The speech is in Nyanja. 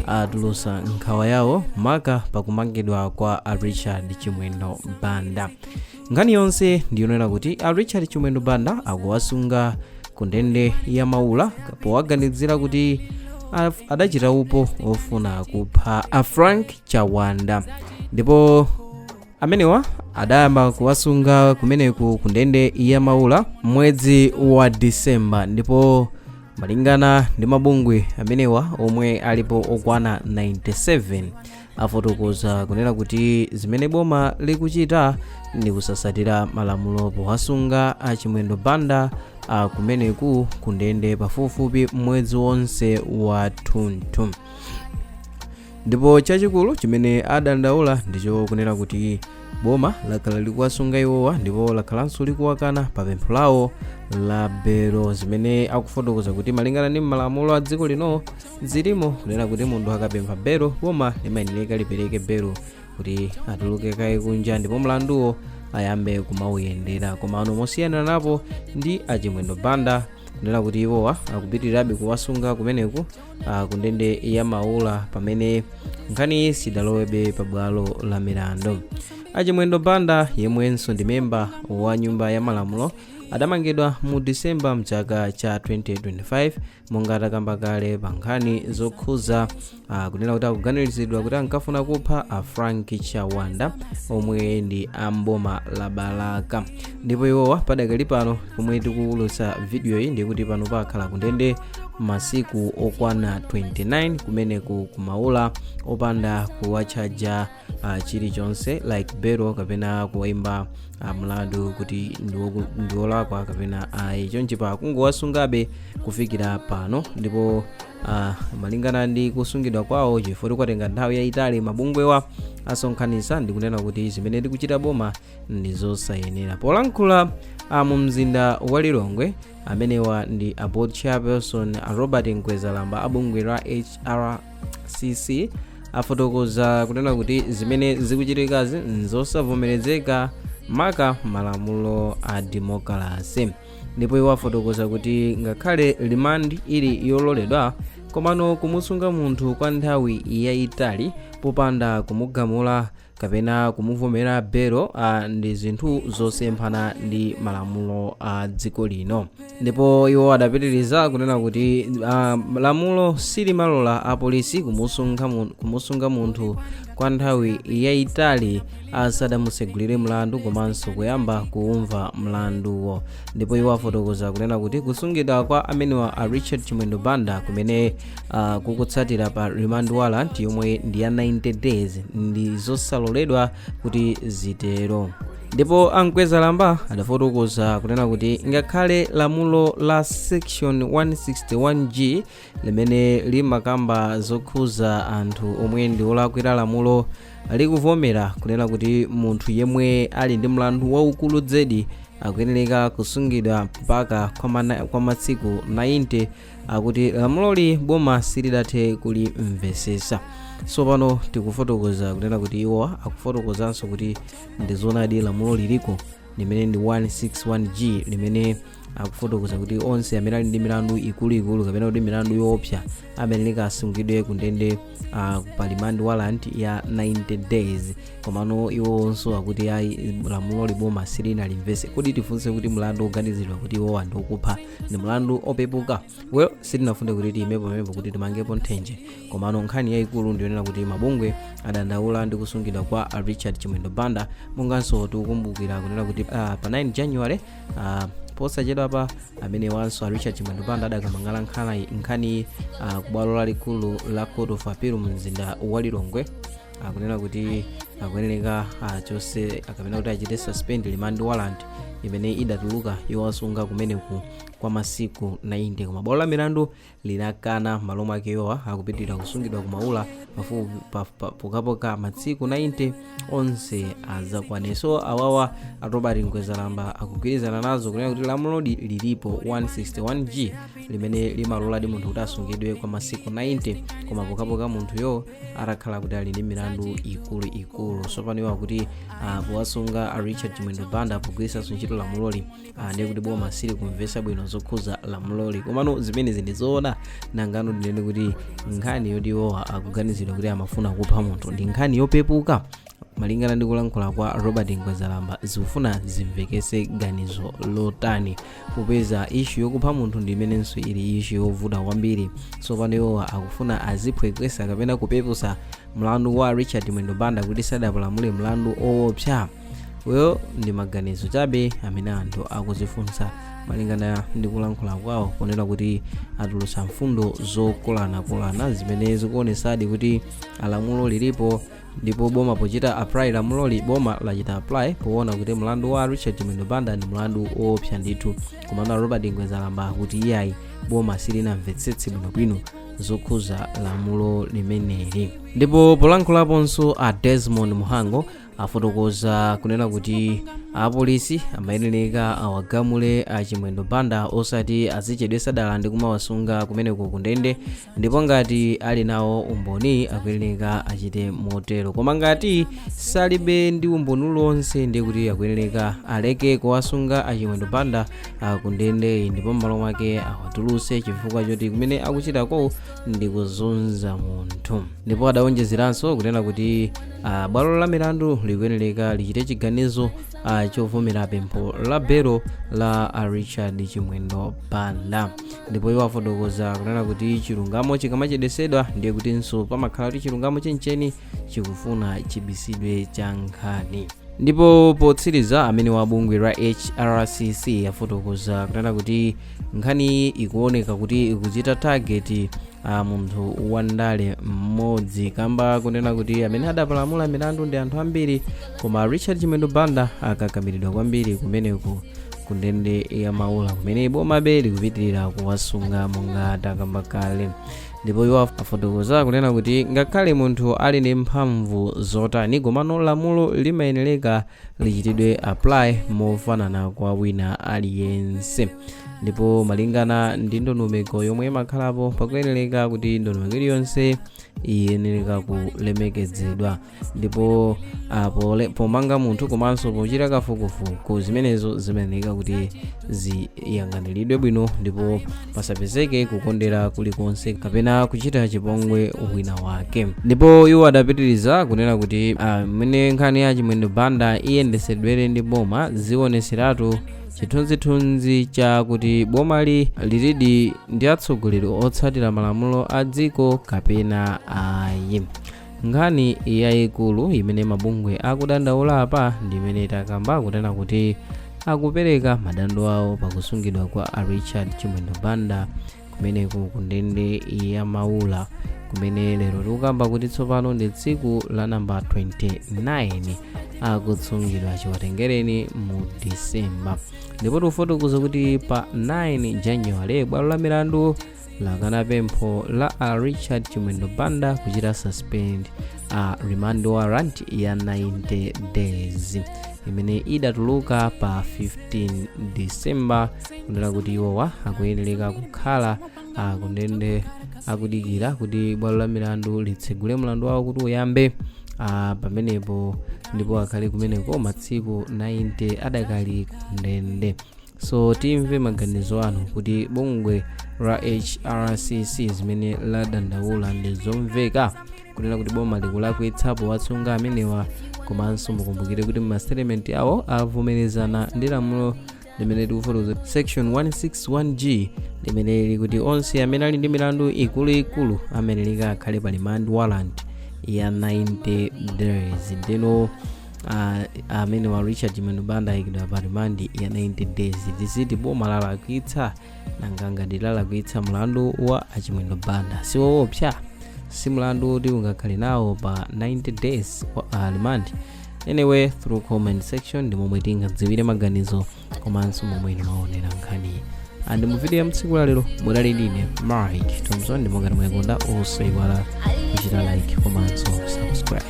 atulusa nkhawa yawo maka pakumangidwa kwa Richard Chimwendo Banda. Nkhani yonse ndiyonera kuti Richard Chimwendo Banda akuwasunga ku ndende ya Maula powaganizira kuti adachita upo ofuna kupha a Frank Chawanda, ndipo amenewa adayamba kuwasunga kumeneku ku ndende ya Maula mwezi wa Disemba, ndipo malingana ndi mabungwe amenewa omwe alipo okwana 97 afotokoza kunena kuti zimene boma likuchita ndi kusasatira malamulo powasunga a Chimwendo Banda kumeneku ku ndende pafupifupi mwezi wonse wa thunthu. Ndipo chachikulu chimene adandaula ndicho kunena kuti boma lakhala likuwasunga iwowa ndipo lakhalanso likuwakana pa pempho lawo la belo, zimene akufotokoza kuti malingana ndi malamulo a dziko lino zilimo kunena kuti munthu akapempha belo boma limayenera lipereke belo kuti atuluke kaye kunja ndipo mlanduwo ayambe kumauyendera. Koma ano mosiyana napo ndi a Chimwendo Banda kunena kuti iwowa akupitirirabe kuwasunga kumeneku ku ndende ya Maula pamene nkhani sidalowebe pa bwalo la milandu. A Chimwendo Banda yemwenso ndi memba wa nyumba ya malamulo adamangidwa mu Disemba mchaka cha 2025 monga atakamba kale pa nkhani zokhuza kunena kuti akuganiziridwa kuti ankafuna kupha a Frank Chawanda omwe ndi amboma la Balaka. Ndipo iwowa padakali pano pomwe tikuwulutsa video iyi ndi kuti pano pakhala ku ndende masiku okwana 29 kumeneku kumaula opanda kuwachaja chilichonse like belo kapena kuwaimba mlandu kuti ndiolakwa kapena ayi chonchi pa kungowasungabe kufikira pano. Ndipo malingana ndi kusungidwa kwawo chifukwa kwatenga nthawi yayitali mabungwewa asonkhanisa ndi kunena kuti zimene tikuchita boma ndi zosayenera. Polankhula mu mzinda wa Lilongwe amenewa ndi a board chairperson Robert Nkwezalamba abungwe la HRCC afotokoza kunena kuti zimene zikuchitikazi nzosavomerezeka maka malamulo a demokrasi. Ndipo iwo afotokoza kuti ngakhale rimandi ili yololedwa komano kumusunga munthu kwa nthawi yayitali popanda kumugamula kapena kumuvomera belo ndi zinthu zosemphana ndi malamulo a dziko lino. Ndipo iwo adapitiriza kunena kuti lamulo silimalola apolisi kumusunga munthu kwa nthawi yayitali asadamusegulire mlandu komanso kuyamba kuumva mlanduwo. Ndipo iwo afotokoza kunena kuti kusungidwa kwa amenewa a Richard Chimwendo Banda kumene kukutsatira pa remand warrant yomwe ndi ya 90 days ndi zosaloledwa kuti zitero. Ndipo Nkwezalamba adafotokoza kunena kuti ngakhale lamulo la section 161G limene limakamba zokhuza anthu omwe ndi olakwira lamulo likuvomera kunena kuti munthu yemwe ali ndi mlandu waukulu zedi akuyenera kusungidwa mpaka kwa masiku 90, akuti lamuloli boma silidathe kulimvesesa. So pano tikufotokoza kunena kuti iwo akufotokozanso kuti ndizonadi lamulo liliko limene ndi 161G limene akufotokoza kuti onse amene ali ndi milandu ikuluikulu kapena kuti milandu yoopsa ameneka asungidwe ku ndende pa remand warrant ya 90 days. Komano iwonso akuti ayi lamulo liboma silinalimvese. Kodi tifunse kuti mlandu oganizidwa kuti iwo ndi wakupha ndi mlandu opepuka? Well, silinafunde kuti timepo kuti timangepo nthenje. Komano nkhani yayikulu ndiyonera kuti mabungwe adandaula ndi kusungidwa kwa Richard Chimwendo Banda monganso tikukumbukira kunena kuti pa 9 January posachedwa pa amene wanso Richard Chimwendo Banda adakamangala nkhani kubwalo lalikulu la Court of Appeal mu mzinda wa Lilongwe akunena kuti akuyenera chonse akamena kuti achite suspend remand warrant imene idatuluka yowasunga kumeneku kwa masiku 90. Koma bwalo la milandu linakana malo mwake yowa akupitirira kusungidwa kumaula pokapoka masiku 90 onse azakwaneso. Awawa a Robert Nkwezalamba akugwirizana nazo kunena kuti lamulo lilipo 161G limene limaloladi munthu kuti asungidwe kwa masiku 90 koma pokapoka munthuyo atakhala kuti ali ndi milandu ikulu. Tsopano iwo akuti powasunga a Richard Chimwendo Banda pogwiritsanso ntchito lamuloli ndiye kuti boma sili kumvetsa bwino zokhuza lamuloli. Komano zimenezi ndi zoona nangano ndinene kuti nkhani yoti iwowa akuganizidwa kuti amafuna kupha munthu ndi nkhani yopepuka. Malingana ndi kulankhula kwa Robert Ngwezalamba zikufuna zimvekese ganizo lotani popeza ishu yokupha munthu ndi imenenso ili ishu yovuta kwambiri. Tsopano iwowa akufuna aziphwekesa kapena kupepusa mlandu wa Richard Chimwendo Banda kuti sadapalamule mlandu owopsa. Weyo ndi maganizo chabe amene anthu akuzifunsa malingana ndi kulankhula kwawo ponena kuti atulutsa mfundo zokulanakulana zimene zikuonesadi kuti alamulo lilipo ndipo boma pochita apply lamuloli boma lachita apply poona kuti mlandu wa Richard Chimwendo Banda ndi mlandu owopsa ndithu. Komano Robert Ngwezalamba kuti iyayi boma silinamvetsetse bwinobwino zokhuza lamulo limeneli. Ndipo polankhulaponso a Desmond Muhango afotokoza kunena kuti apolisi amayenera awagamule a Chimwendo Banda osati azichedwesa dala ndi kumawasunga kumeneko kundende, ndipo ngati ali nawo umboni akuyenera achite motero. Koma ngati salibe ndi umboni uliwonse ndiye kuti akuyenera aleke kuwasunga a Chimwendo Banda kundende ndipo m'malo mwake awatulutse chifukwa choti kumene akuchitako ndi kuzunza munthu. Ndipo adawonjezeranso kunena kuti bwalo la milandu likuyenera lichite chiganizo chovomera pempho la belo la Richard Chimwendo Banda. Ndipo iwo afotokoza kunena kuti chilungamo chikamachedwesedwa ndiye kutinso pamakhala kuti chilungamo chencheni chikufuna chibisidwe cha nkhani. Ndipo potsiriza amene wa bungwe la HRCC afotokoza kunena kuti nkhani ikuoneka kuti ikuchita target munthu wandale mmodzi kamba kunena kuti amene adapalamula milandu ndi anthu ambiri koma Richard Chimwendo Banda akakamiridwa kwambiri kumeneko kundende ya Maula kumene boma beli kupitirira kuwasunga monga takamba kale. Ndipo iwo afotokoza kunena kuti ngakhale munthu ali ndi mphamvu zotani komano lamulo limayenera lichitidwe apply mofanana kwa wina aliyense. Ndipo malingana ndi ndondomeko yomwe imakhalapo pakuyenera kuti ndondomeko iliyonse iyenera kulemekezedwa. Ndipo pomanga munthu komanso pochita kafukufuku zimenezo zimayenera kuti ziyang'aniridwe bwino ndipo pasapezeke kukondera kulikonse kapena kuchita chipongwe wina wake. Ndipo iwo adapitiriza kunena kuti mmene nkhani ya Chimwendo Banda iyendesedwere ndi boma zioneseratu chithunzithunzi cha kuti boma lilidi ndi atsogoleri otsatira malamulo a dziko kapena ayi. Nkhani yayikulu imene mabungwe akudandaula apa ndi imene takamba kunena kuti akupereka madandaulo awo pakusungidwa kwa Richard Chimwendo Banda kumeneko kundende ya Maula kumene lero tikukamba kuti tsopano ndi tsiku la namba 29 akutsungidwa chiwatengereni mu Disemba. Ndipo tikufotokoza kuti pa 9 January bwalo la milandu lakana pempho la Richard Chimwendo Banda kuchita suspend remand warrant ya 90 days imene idatuluka pa 15 December kunena kuti iwowa akuyenera kukhala kundende akudikira kuti bwalo la milandu litsegule mlandu wawo kuti uyambe pamenepo ndipo akhale kumeneko matsiku 90 adakali kundende. So timve maganizo anu kuti bungwe la HRCC zimene ladandaula ndi zomveka kunena kuti boma likulakwitsapo watsunga amenewa komanso mukumbukire kuti ma-statement awo avomerezana ndi lamulo limene tikufotokoza section 161G limene likuti onse amene ali ndi milandu ikuluikulu ameneleka akhale pa remand warrant ya 90 days. Ndeno amene wa Richard Chimwendo Banda ayikidwa pa remand ya 90 days tiziti boma lalakwitsa nanganga dilalakwitsa mlandu wa Chimwendo Banda siwoopsa si mlandu kuti ungakhale nawo pa 90 days remand. Anyway, through comment section ndi momwe tingadziwire maganizo komanso momwe timaonera nkhani andi mu video ya mtsiku la lero mudali ndine Mike Thompson ndi mongati mwayikonda osayiwala kuchita like komanso subscribe.